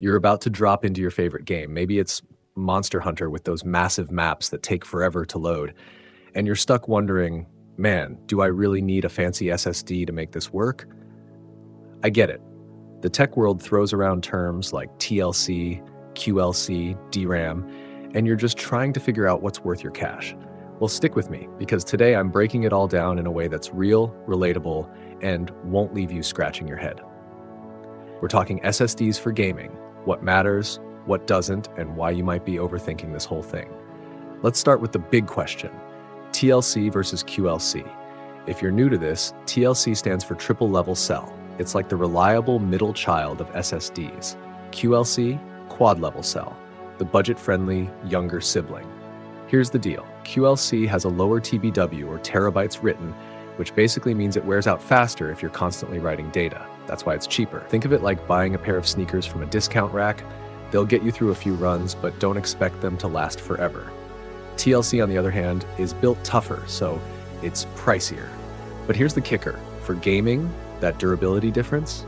You're about to drop into your favorite game. Maybe it's Monster Hunter with those massive maps that take forever to load. And you're stuck wondering, man, do I really need a fancy SSD to make this work? I get it. The tech world throws around terms like TLC, QLC, DRAM, and you're just trying to figure out what's worth your cash. Well, stick with me, because today I'm breaking it all down in a way that's real, relatable, and won't leave you scratching your head. We're talking SSDs for gaming, what matters, what doesn't, and why you might be overthinking this whole thing. Let's start with the big question, TLC versus QLC. If you're new to this, TLC stands for triple level cell. It's like the reliable middle child of SSDs. QLC, quad level cell, the budget-friendly younger sibling. Here's the deal. QLC has a lower TBW, or terabytes written, which basically means it wears out faster if you're constantly writing data. That's why it's cheaper. Think of it like buying a pair of sneakers from a discount rack. They'll get you through a few runs, but don't expect them to last forever. TLC, on the other hand, is built tougher, so it's pricier. But here's the kicker. For gaming, that durability difference,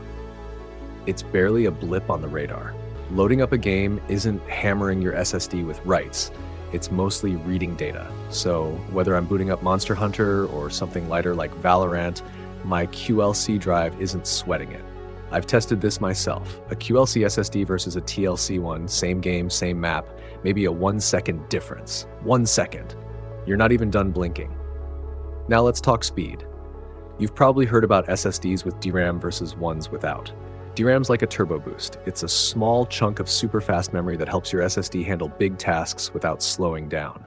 it's barely a blip on the radar. Loading up a game isn't hammering your SSD with writes. It's mostly reading data. So whether I'm booting up Monster Hunter or something lighter like Valorant, my QLC drive isn't sweating it. I've tested this myself. A QLC SSD versus a TLC one, same game, same map, maybe a 1 second difference. 1 second. You're not even done blinking. Now let's talk speed. You've probably heard about SSDs with DRAM versus ones without. DRAM's like a turbo boost. It's a small chunk of super fast memory that helps your SSD handle big tasks without slowing down.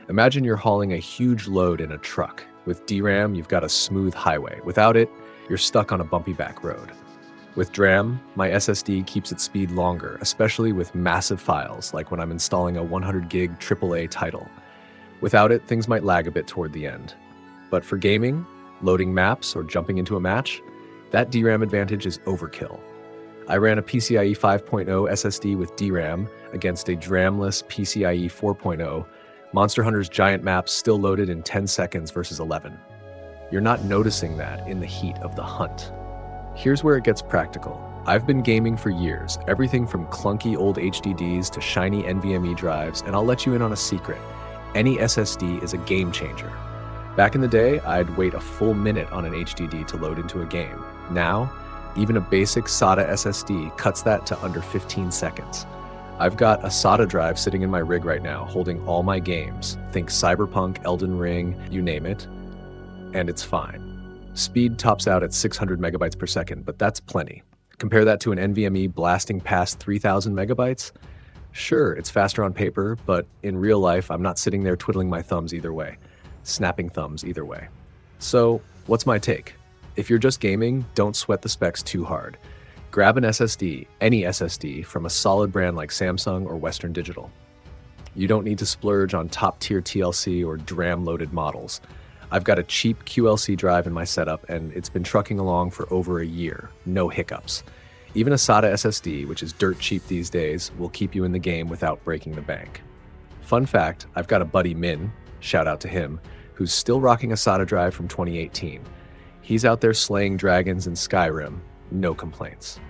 Imagine you're hauling a huge load in a truck. With DRAM, you've got a smooth highway. Without it, you're stuck on a bumpy back road. With DRAM, my SSD keeps its speed longer, especially with massive files, like when I'm installing a 100 gig AAA title. Without it, things might lag a bit toward the end. But for gaming, loading maps, or jumping into a match, that DRAM advantage is overkill. I ran a PCIe 5.0 SSD with DRAM against a DRAM-less PCIe 4.0. Monster Hunter's giant maps still loaded in 10 seconds versus 11. You're not noticing that in the heat of the hunt. Here's where it gets practical. I've been gaming for years, everything from clunky old HDDs to shiny NVMe drives, and I'll let you in on a secret. Any SSD is a game changer. Back in the day, I'd wait a full minute on an HDD to load into a game. Now, even a basic SATA SSD cuts that to under 15 seconds. I've got a SATA drive sitting in my rig right now, holding all my games. Think Cyberpunk, Elden Ring, you name it, and it's fine. Speed tops out at 600 megabytes per second, but that's plenty. Compare that to an NVMe blasting past 3,000 megabytes. Sure, it's faster on paper, but in real life, I'm not sitting there twiddling my thumbs either way. Snapping thumbs either way. So, what's my take? If you're just gaming, don't sweat the specs too hard. Grab an SSD, any SSD, from a solid brand like Samsung or Western Digital. You don't need to splurge on top-tier TLC or DRAM-loaded models. I've got a cheap QLC drive in my setup, and it's been trucking along for over a year. No hiccups. Even a SATA SSD, which is dirt cheap these days, will keep you in the game without breaking the bank. Fun fact, I've got a buddy Min, shout out to him, who's still rocking a SATA drive from 2018. He's out there slaying dragons in Skyrim, no complaints.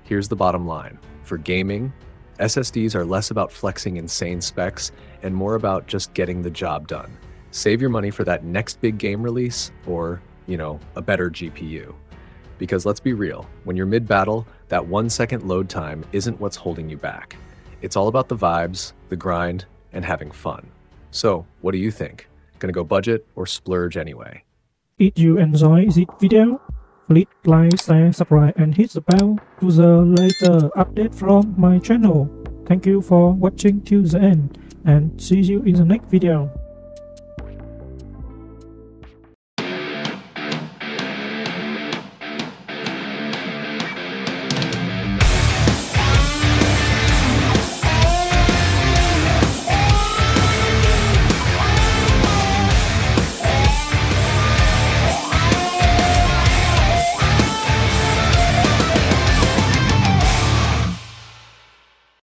Here's the bottom line. For gaming, SSDs are less about flexing insane specs and more about just getting the job done. Save your money for that next big game release or, a better GPU. Because let's be real, when you're mid-battle, that 1 second load time isn't what's holding you back. It's all about the vibes, the grind, and having fun. So, what do you think? Gonna go budget or splurge anyway? If you enjoy this video, please like, share, subscribe and hit the bell to the latest update from my channel. Thank you for watching till the end and see you in the next video.